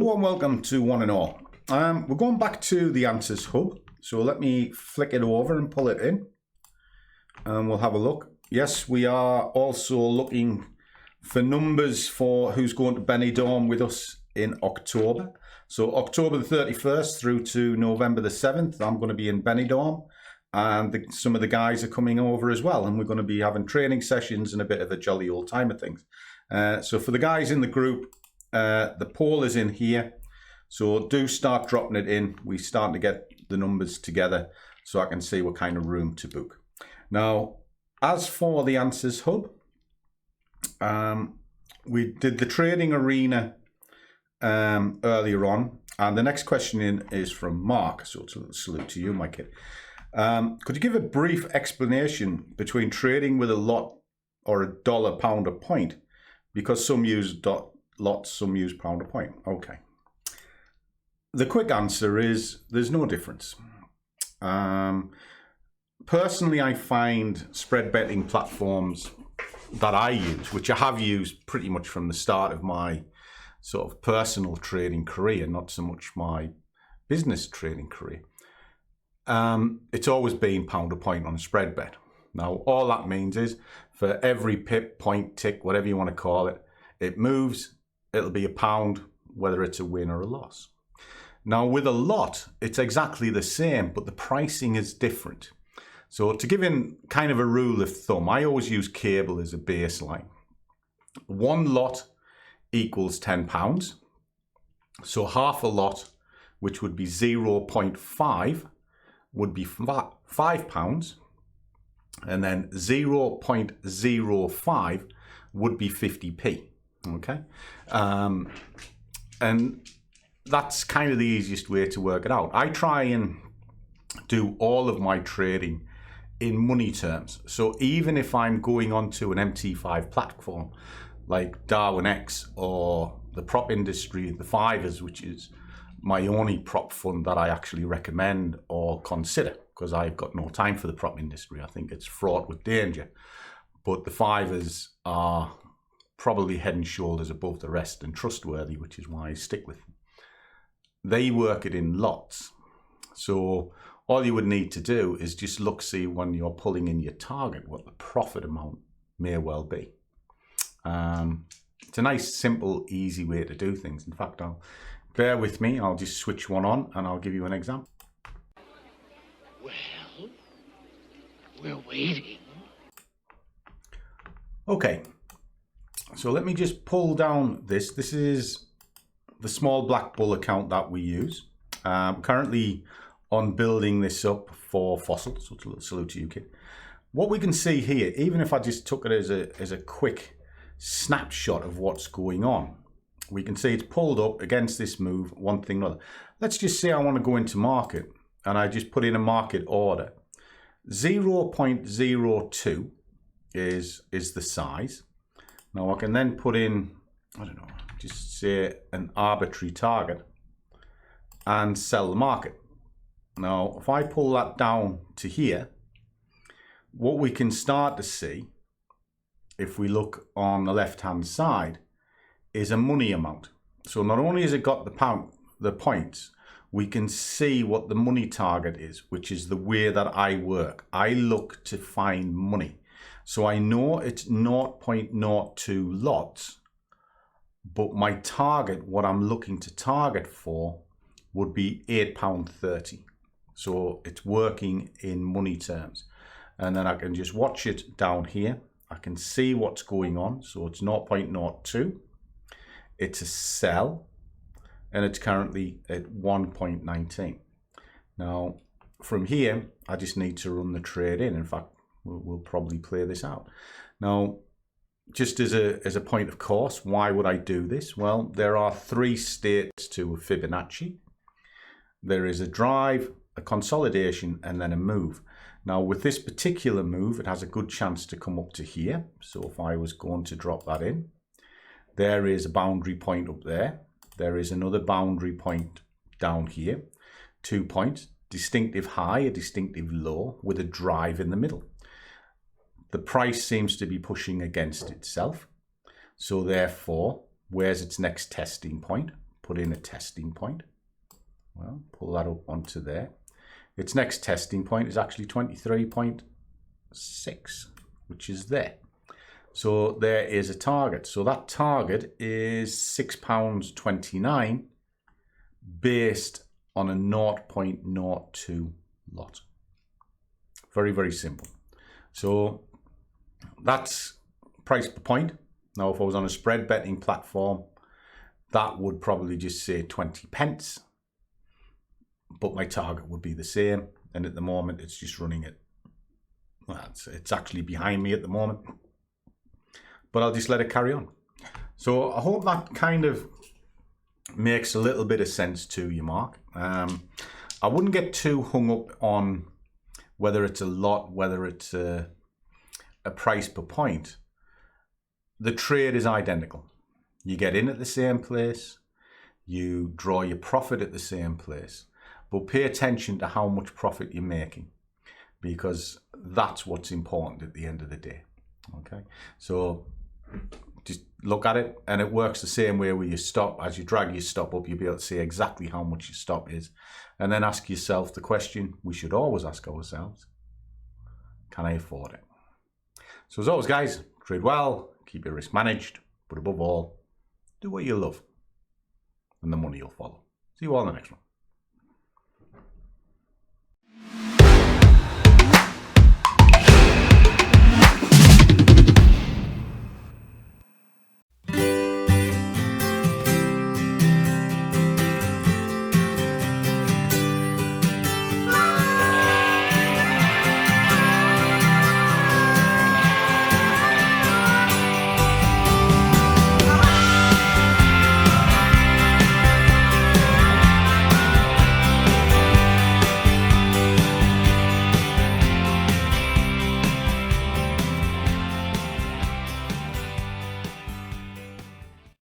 warm welcome to one and all. We're going back to the Answers Hub. So let me flick it over and pull it in. And we'll have a look. Yes, we are also looking for numbers for who's going to Benidorm with us in October. So October the 31st through to November the 7th, I'm going to be in Benidorm. And some of the guys are coming over as well. And we're going to be having training sessions and a bit of a jolly old time of things. So for the guys in the group, the poll is in here. So do start dropping it in. We're starting to get the numbers together so I can see what kind of room to book. Now, as for the Answers Hub, we did the trading arena earlier on. And the next question in is from Mark. So it's a salute to you, my kid. Could you give a brief explanation between trading with a lot or a dollar, pound, or point? Because some use lots, some use pound or point. Okay. The quick answer is there's no difference. Personally, I find spread betting platforms that I use, which I have used pretty much from the start of my sort of personal trading career, not so much my business trading career. It's always been pound or point on a spread bet. Now, all that means is for every pip, point, tick, whatever you want to call it, it moves, it'll be a pound, whether it's a win or a loss. Now, with a lot, it's exactly the same, but the pricing is different. So to give in kind of a rule of thumb, I always use cable as a baseline. One lot equals £10. So half a lot, which would be 0.5, would be £5. And then 0.05 would be 50p. Okay. And that's kind of the easiest way to work it out. I try and do all of my trading in money terms. So even if I'm going onto an MT5 platform like Darwin X or the prop industry, the Fivers, which is my only prop fund that I actually recommend or consider, because I've got no time for the prop industry. I think it's fraught with danger. But the Fivers are probably head and shoulders above the rest and trustworthy, which is why I stick with them. They work it in lots. So all you would need to do is just see when you're pulling in your target, what the profit amount may well be. It's a nice, simple, easy way to do things. In fact, bear with me, I'll just switch one on and I'll give you an example. Well, we're waiting. Okay, so let me just pull down this. This is the small black bull account that we use. Currently on building this up for Fossil, so it's a little salute to you, kid. What we can see here, even if I just took it as a quick snapshot of what's going on, we can see it's pulled up against this move, one thing or another. Let's just say I want to go into market and I just put in a market order. 0.02 is the size. Now I can then put in, I don't know, just say an arbitrary target and sell the market. Now, if I pull that down to here, what we can start to see, if we look on the left-hand side, is a money amount. So not only has it got the points, we can see what the money target is, which is the way that I work. I look to find money. So I know it's 0.02 lots, but my target, what I'm looking to target for, would be £8.30. So it's working in money terms. And then I can just watch it down here. I can see what's going on. So it's 0.02. It's a sell. And it's currently at 1.19. Now, from here, I just need to run the trade in. In fact, we'll probably play this out. Now, just as a point of course, why would I do this? Well, there are 3 states to a Fibonacci. There is a drive, a consolidation, and then a move. Now, with this particular move, it has a good chance to come up to here. So if I was going to drop that in, there is a boundary point up there. There is another boundary point down here. 2 points, distinctive high, a distinctive low with a drive in the middle. The price seems to be pushing against itself. So therefore, where's its next testing point? put in a testing point. Well, pull that up onto there. Its next testing point is actually 23.6, which is there. So there is a target. So that target is £6.29 based on a 0.02 lot. Very, very simple. So that's price per point. Now, if I was on a spread betting platform, that would probably just say 20 pence. But my target would be the same. And at the moment, it's just running it. Well, it's actually behind me at the moment. But I'll just let it carry on. So I hope that kind of makes a little bit of sense to you, Mark. I wouldn't get too hung up on whether it's a lot, whether it's a price per point. The trade is identical. You get in at the same place. You draw your profit at the same place. But pay attention to how much profit you're making, because that's what's important at the end of the day. Okay, so just look at it, and it works the same way with your stop. As you drag your stop up, you'll be able to see exactly how much your stop is, and then ask yourself the question we should always ask ourselves: can I afford it? So as always, guys, trade well, keep your risk managed, but above all, do what you love, and the money will follow. See you all in the next one.